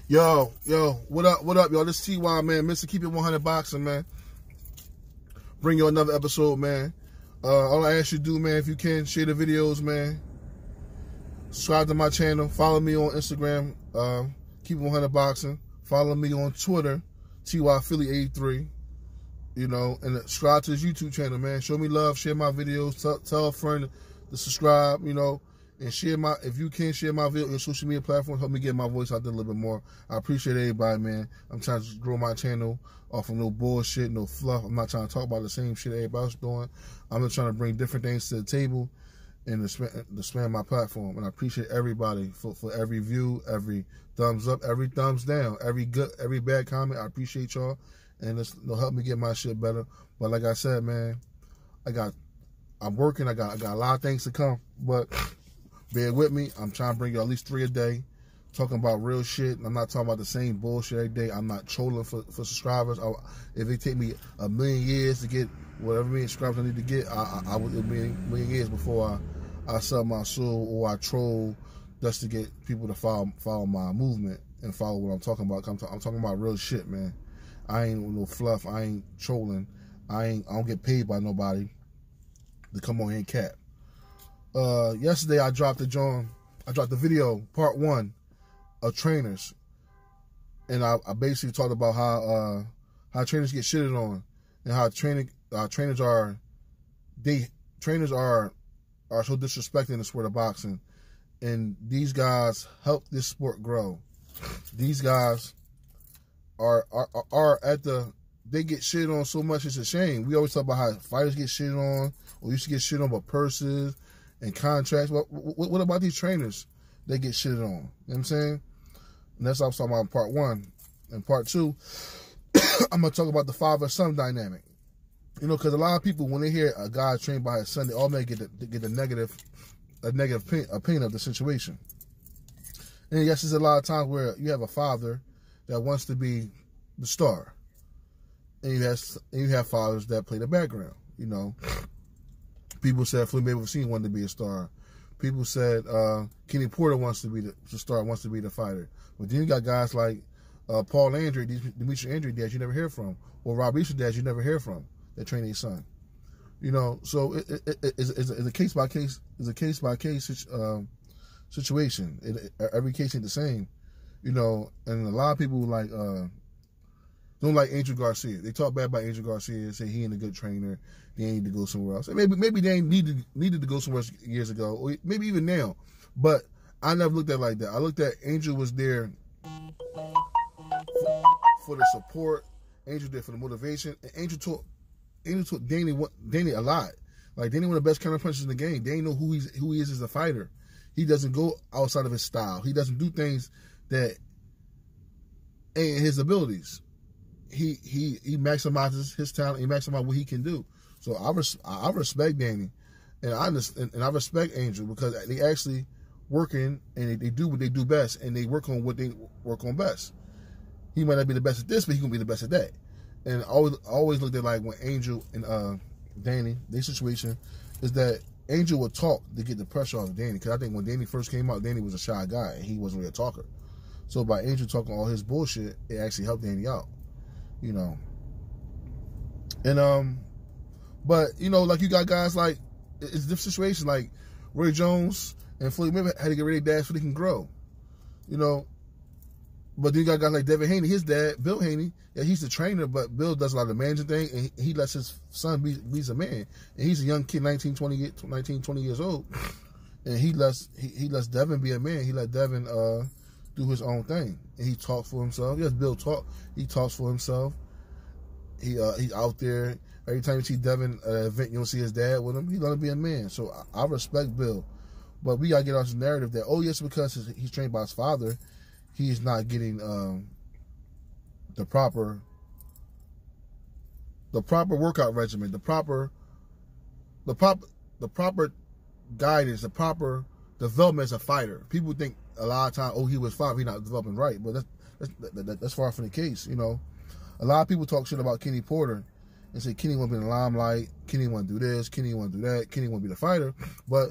Yo, what up, y'all? This TY, man. Mr. Keep It 100 Boxing, man. Bring you another episode, man. All I ask you to do, man, if you can, share the videos, man. Subscribe to my channel. Follow me on Instagram, Keep It 100 Boxing. Follow me on Twitter, TY Philly 83. You know, and subscribe to his YouTube channel, man. Show me love, share my videos, tell a friend to subscribe, you know. And share if you can, share my video on social media platforms. Help me get my voice out there a little bit more. I appreciate everybody, man. I'm trying to grow my channel off of no bullshit, no fluff. I'm not trying to talk about the same shit everybody else doing. I'm just trying to bring different things to the table and to expand my platform. And I appreciate everybody for every view, every thumbs up, every thumbs down, every good, every bad comment. I appreciate y'all. And it'll help me get my shit better. But like I said, man, I'm working. I got a lot of things to come. But bear with me. I'm trying to bring you at least 3 a day, talking about real shit. I'm not talking about the same bullshit every day. I'm not trolling for subscribers. If it take me a million years to get whatever million subscribers I need to get, I would it'll be a million years before I sell my soul or I troll just to get people to follow my movement and follow what I'm talking about. I'm talking about real shit, man. I ain't no fluff. I ain't trolling. I don't get paid by nobody to come on here and cap. Yesterday I dropped the video part 1 of trainers, and I basically talked about how trainers get shitted on and how trainers are so disrespected in the sport of boxing, and these guys help this sport grow. These guys they get shitted on so much it's a shame. We always talk about how fighters get shitted on, or used to get shitted on about purses and contracts. What about these trainers? They get shitted on. You know what I'm saying? And that's what I'm talking about in part 1. And part 2, I'm going to talk about the father-son dynamic. You know, because a lot of people, when they hear a guy trained by his son, they all may get a negative opinion of the situation. And yes, there's a lot of times where you have a father that wants to be the star. And you have fathers that play the background, you know. People said Floyd Mayweather wanted to be a star. People said Kenny Porter wants to be the star, wants to be the fighter. But then you got guys like Paul Andre, Dimitri Andre dads you never hear from, or Rob Easter dads you never hear from that train his son. You know, so it's a case by case situation. Every case ain't the same. You know, and a lot of people don't like Angel Garcia. They talk bad about Angel Garcia, say he ain't a good trainer. They need to go somewhere else. And maybe they needed to go somewhere years ago, or maybe even now. But I never looked at it like that. I looked at Angel was there for the support. Angel there for the motivation. And Angel taught Danny a lot. Like, Danny one of the best counter punchers in the game. Danny know who he is as a fighter. He doesn't go outside of his style. He doesn't do things that ain't his abilities. He maximizes his talent. He maximizes what he can do. So I respect Danny, and I respect Angel, because they actually working and they do what they do best, and they work on what they work on best. He might not be the best at this, but he gonna be the best at that. And I always looked at, like, when Angel and Danny, their situation is that Angel would talk to get the pressure off of Danny, because I think when Danny first came out, Danny was a shy guy and he wasn't really a talker. So by Angel talking all his bullshit, it actually helped Danny out. You know, and but you know, like, you got guys like, it's different situations, like Roy Jones and Floyd Mayweather had to get rid of their dad so they can grow. You know, but then you got guys like Devin Haney, his dad, Bill Haney. Yeah, he's the trainer, but Bill does a lot of the managing thing, and he lets his son be a man. And he's a young kid, 19, 20 years old, and he lets Devin be a man. He let Devin do his own thing, and he talks for himself. Yes, Bill talk. He talks for himself. He's out there. Every time you see Devin at an event, you don't see his dad with him. He let him be a man. So I respect Bill, but we gotta get off this narrative that, oh yes, because he's trained by his father, he's not getting the proper workout regimen, the proper guidance, the proper development as a fighter. People think a lot of times, oh, he was 5, he's not developing right, but that's far from the case. You know, a lot of people talk shit about Kenny Porter and say Kenny want to be in the limelight, Kenny want to do this, Kenny want to do that, Kenny want to be the fighter. But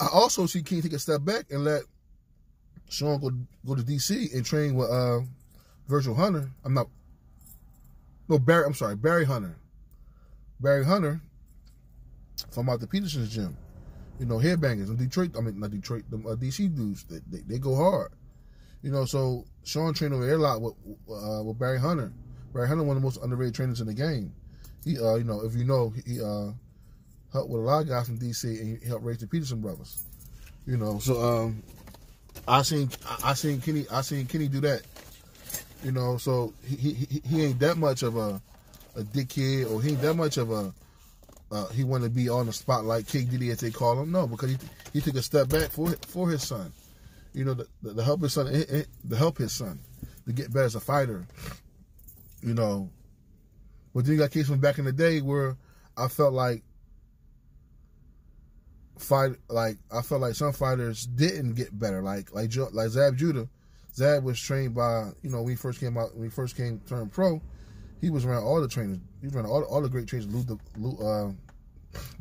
I also see Kenny take a step back and let Sean go to DC and train with Virgil Hunter. Barry Hunter. Barry Hunter from out the Peterson's gym. You know, headbangers in Detroit. I mean, not Detroit. The DC dudes. They go hard. You know, so Sean trained over there a lot with Barry Hunter. Barry Hunter, one of the most underrated trainers in the game. He, you know, if you know, he helped with a lot of guys from DC, and he helped raise the Peterson brothers. You know, so I seen Kenny do that. You know, so he ain't that much of a dickhead, or he ain't that much of a he want to be on the spotlight, King Diddy as they call him. No, because he took a step back for his son. You know, to help his son, to get better as a fighter. You know, but then you got cases from back in the day where I felt like some fighters didn't get better, like Zab Judah. Zab was trained by, you know, when he first turned pro, he was around all the trainers. He was around all the great trainers, Lou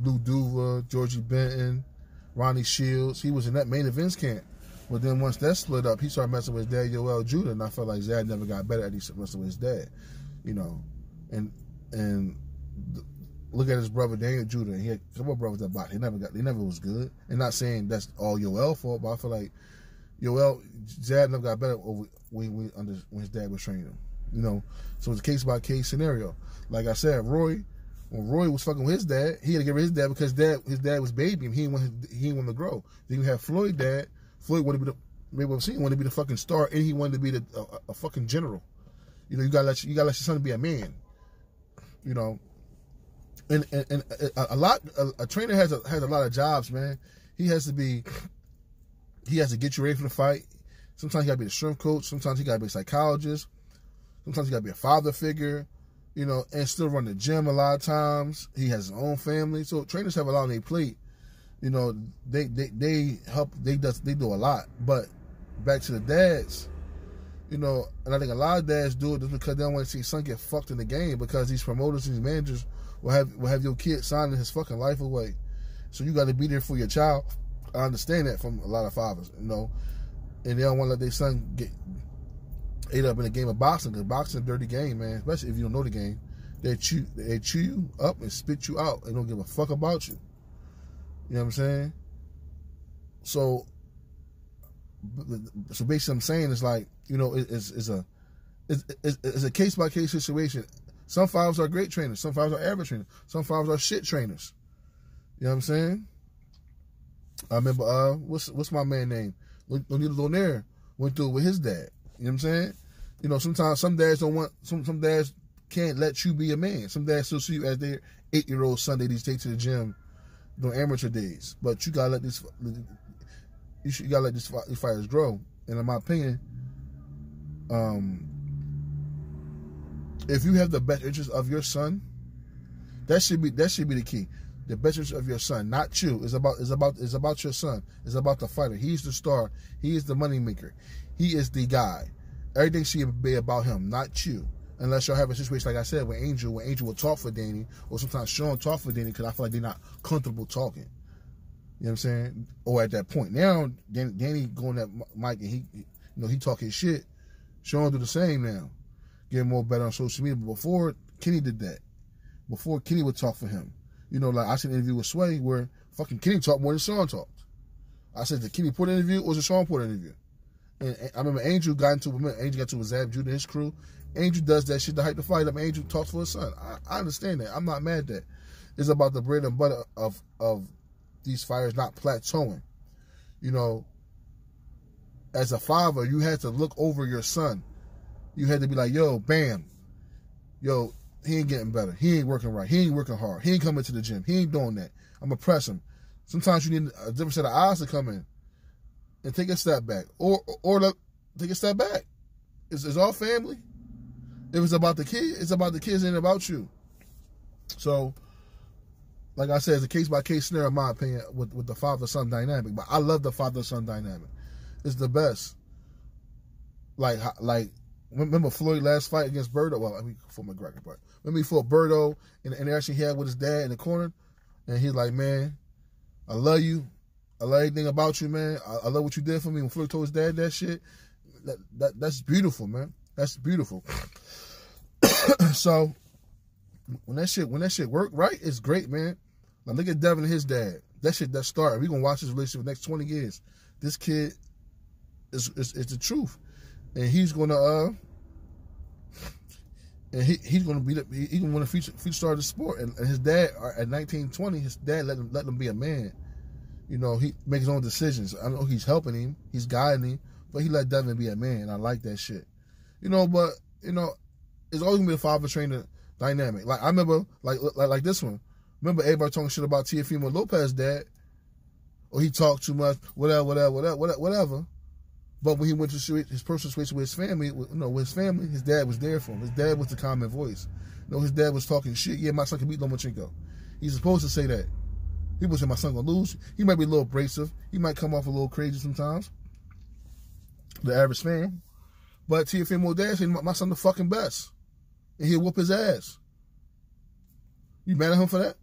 Duva, Georgie Benton, Ronnie Shields. He was in that main events camp. But then once that split up, he started messing with his dad, Yoel Judah, and I felt like Zab never got better at messing with his dad, you know. And look at his brother Daniel Judah. He had a couple of brothers that boxed. They never was good. And not saying that's all Yoel's fault, but I feel like Zab never got better when his dad was training him. You know, so it's a case by case scenario. Like I said, when Roy was fucking with his dad, he had to get rid of his dad because his dad was babying him. He didn't want to grow. Then you have Floyd dad. Floyd wanted to be the fucking star, and he wanted to be a fucking general. You know, you gotta let your son be a man. You know, and a trainer has a lot of jobs, man. He has to get you ready for the fight. Sometimes he gotta be a strength coach. Sometimes he gotta be a psychologist. Sometimes he gotta be a father figure. You know, and still run the gym a lot of times. He has his own family, so trainers have a lot on their plate. You know, they do a lot. But back to the dads, you know, and I think a lot of dads do it just because they don't want to see his son get fucked in the game, because these promoters, these managers will have your kid signing his fucking life away. So you got to be there for your child. I understand that from a lot of fathers, you know, and they don't want to let their son get ate up in a game of boxing, because boxing is a dirty game, man. Especially if you don't know the game, they chew you up and spit you out. They don't give a fuck about you. You know what I'm saying? So basically, what I'm saying is, like, you know, it's a case by case situation. Some fighters are great trainers. Some fighters are average trainers. Some fighters are shit trainers. You know what I'm saying? I remember what's my man name? Lonito Donaire went through it with his dad. You know what I'm saying? You know, sometimes some dads don't want some dads can't let you be a man. Some dads still see you as their 8-year-old son they take to the gym during amateur days. But you gotta let these fighters grow. And in my opinion, if you have the best interest of your son, that should be the key. The best interest of your son, not you. It's about your son. It's about the fighter. He's the star. He is the money maker. He is the guy. Everything should be about him, not you. Unless y'all have a situation, like I said, with Angel, where Angel will talk for Danny, or sometimes Sean talk for Danny because I feel like they're not comfortable talking. You know what I'm saying? Or at that point. Now, Danny going at Mike and he talk his shit. Sean do the same now. Getting more better on social media. But before, Kenny did that. Before, Kenny would talk for him. You know, like I seen an interview with Sway where fucking Kenny talked more than Sean talked. I said, did Kenny put an interview or was it Sean put an interview? And I remember Angel got into it with Zab Judah and his crew. Angel does that shit to hype the fight up. Angel talks for his son. I understand that. I'm not mad at that. It's about the bread and butter of these fighters not plateauing. You know, as a father, you had to look over your son. You had to be like, yo, bam. Yo, he ain't getting better. He ain't working right. He ain't working hard. He ain't coming to the gym. He ain't doing that. I'm going to press him. Sometimes you need a different set of eyes to come in and take a step back. Or take a step back. It's all family. If it's about the kid, it's about the kids, it ain't about you. So, like I said, it's a case-by-case scenario, in my opinion, with the father-son dynamic. But I love the father-son dynamic. It's the best. Like remember Floyd last fight against Berto? Well, I mean, for McGregor, but remember he fought Berto, and actually he had with his dad in the corner, and he's like, man, I love you. I love everything about you, man. I love what you did for me when Floyd told his dad that shit. That's beautiful, man. That's beautiful. So when that shit worked right, it's great, man. Now look at Devin and his dad. That started. We're gonna watch this relationship for the next 20 years. This kid is the truth. And he's gonna he's gonna be he's gonna win a future star of the sport. And his dad at 19, 20, his dad let him be a man. You know, he makes his own decisions. I know he's helping him, he's guiding him, but he let Devin be a man. I like that shit. You know, but you know, it's always gonna be a father-trainer dynamic. Like I remember, like this one. Remember everybody talking shit about Teofimo Lopez's dad, or he talked too much, whatever. But when he went to his personal situation with his family, his dad was there for him. His dad was the common voice. You know, his dad was talking shit. Yeah, my son can beat Lomachenko. He's supposed to say that. People say my son gonna lose. He might be a little abrasive. He might come off a little crazy sometimes. The average fan. But Teofimo dad said my son the fucking best. And he'll whoop his ass. You mad at him for that?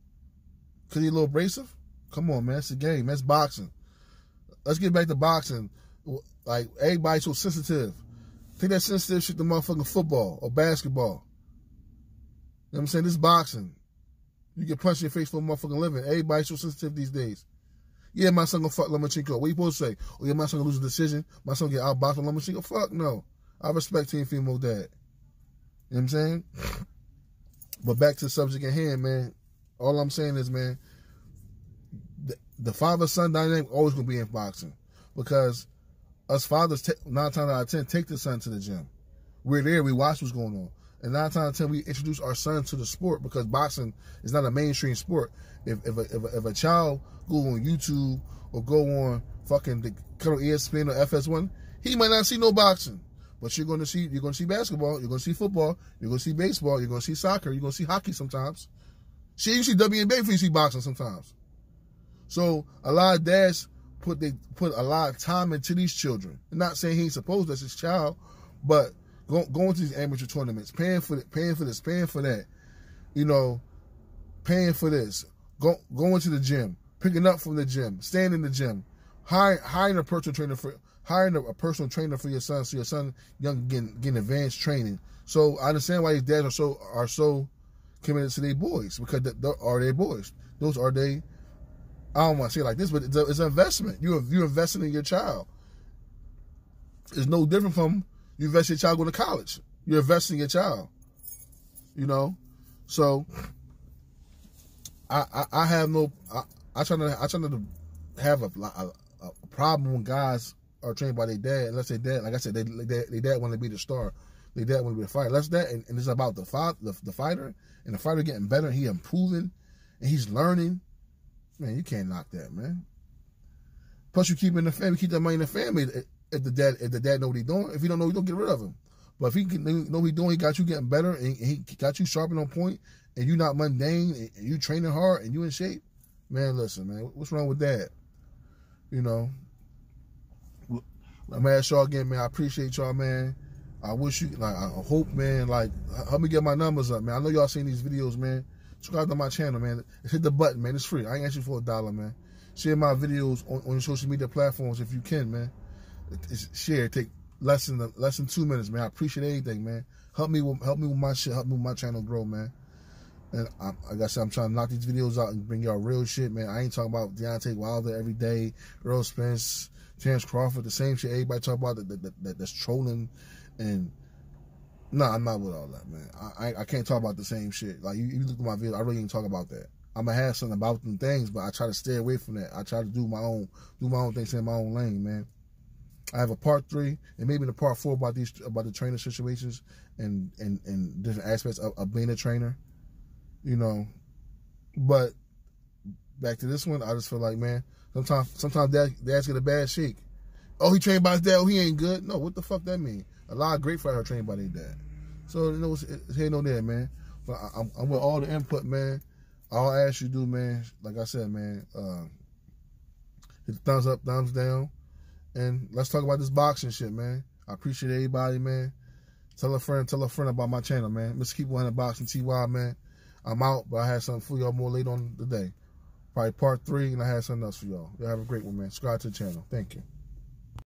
Because he's a little abrasive? Come on, man. That's the game. That's boxing. Let's get back to boxing. Like, everybody's so sensitive. Take that sensitive shit to motherfucking football or basketball. You know what I'm saying? This is boxing. You get punched in your face for a motherfucking living. Everybody's so sensitive these days. Yeah, my son gonna fuck Lomachenko. What you supposed to say? Oh, yeah, my son gonna lose a decision. My son get outboxed by Lomachenko. Fuck no. I respect Teofimo dad. You know what I'm saying? But back to the subject at hand, man. All I'm saying is, man, the father-son dynamic always going to be in boxing. Because us fathers, 9 times out of 10, take the son to the gym. We're there. We watch what's going on. And 9 times out of 10, we introduce our son to the sport because boxing is not a mainstream sport. If a child go on YouTube or go on fucking the ESPN or FS1, he might not see no boxing. But you're going to see basketball, you're going to see football, you're going to see baseball, you're going to see soccer, you're going to see hockey sometimes. Shit, you see WNBA before you see boxing sometimes. So a lot of dads put a lot of time into these children. I'm not saying he ain't supposed to, that's his child, but going to these amateur tournaments, paying for this, paying for that, you know, paying for this, going to the gym, picking up from the gym, staying in the gym, hiring a personal trainer for your son, so your son young getting advanced training. So I understand why these dads are so committed to their boys, because they are their boys. Those are they. I don't want to say it like this, but it's an investment. You're investing in your child. It's no different from you invest in your child going to college. You're investing in your child. You know, so I try to have a problem when guys are trained by their dad, unless their dad, like I said, their dad want to be the star. Their dad want to be the fighter. That's that, and it's about the fighter, and the fighter getting better, he improving, and he's learning. Man, you can't knock that, man. Plus, you keep in the family, keep that money in the family. If the dad know what he's doing, if he don't know, you don't get rid of him. But if he know what he's doing, he got you getting better, and he got you sharp and on point, and you not mundane, and you training hard, and you in shape. Man, listen, man, what's wrong with that? You know. I'm gonna ask y'all again, man. I appreciate y'all, man. I wish you, like, I hope, man, like, help me get my numbers up, man. I know y'all seen these videos, man. Subscribe to my channel, man. Hit the button, man. It's free. I ain't asking for $1, man. Share my videos on your social media platforms if you can, man. Share. Take less than 2 minutes, man. I appreciate anything, man. Help me with my shit. Help me with my channel grow, man. And like I said, I'm trying to knock these videos out and bring y'all real shit, man. I ain't talking about Deontay Wilder every day, Earl Spence, Terence Crawford, the same shit everybody talk about that's trolling. And nah, I'm not with all that, man. I can't talk about the same shit. Like, you look at my video, I really ain't talk about that. I'm gonna have something about them things, but I try to stay away from that. I try to do my own thing, stay in my own lane, man. I have a part 3 and maybe the part 4 about the trainer situations and different aspects of being a trainer, you know. But back to this one, I just feel like, man, sometimes dads get a bad shake. Oh, he trained by his dad. Oh, he ain't good. No, what the fuck that mean? A lot of great fighters are trained by their dad. So, you know, it's here no there, man. But I'm with all the input, man. All I ask you to do, man, like I said, man, hit the thumbs up, thumbs down, and let's talk about this boxing shit, man. I appreciate everybody, man. Tell a friend about my channel, man. Mr. Keep 100 Boxing TY, man. I'm out, but I have something for y'all more later on today. Probably part 3, and I have something else for y'all. Y'all have a great one, man. Subscribe to the channel. Thank you.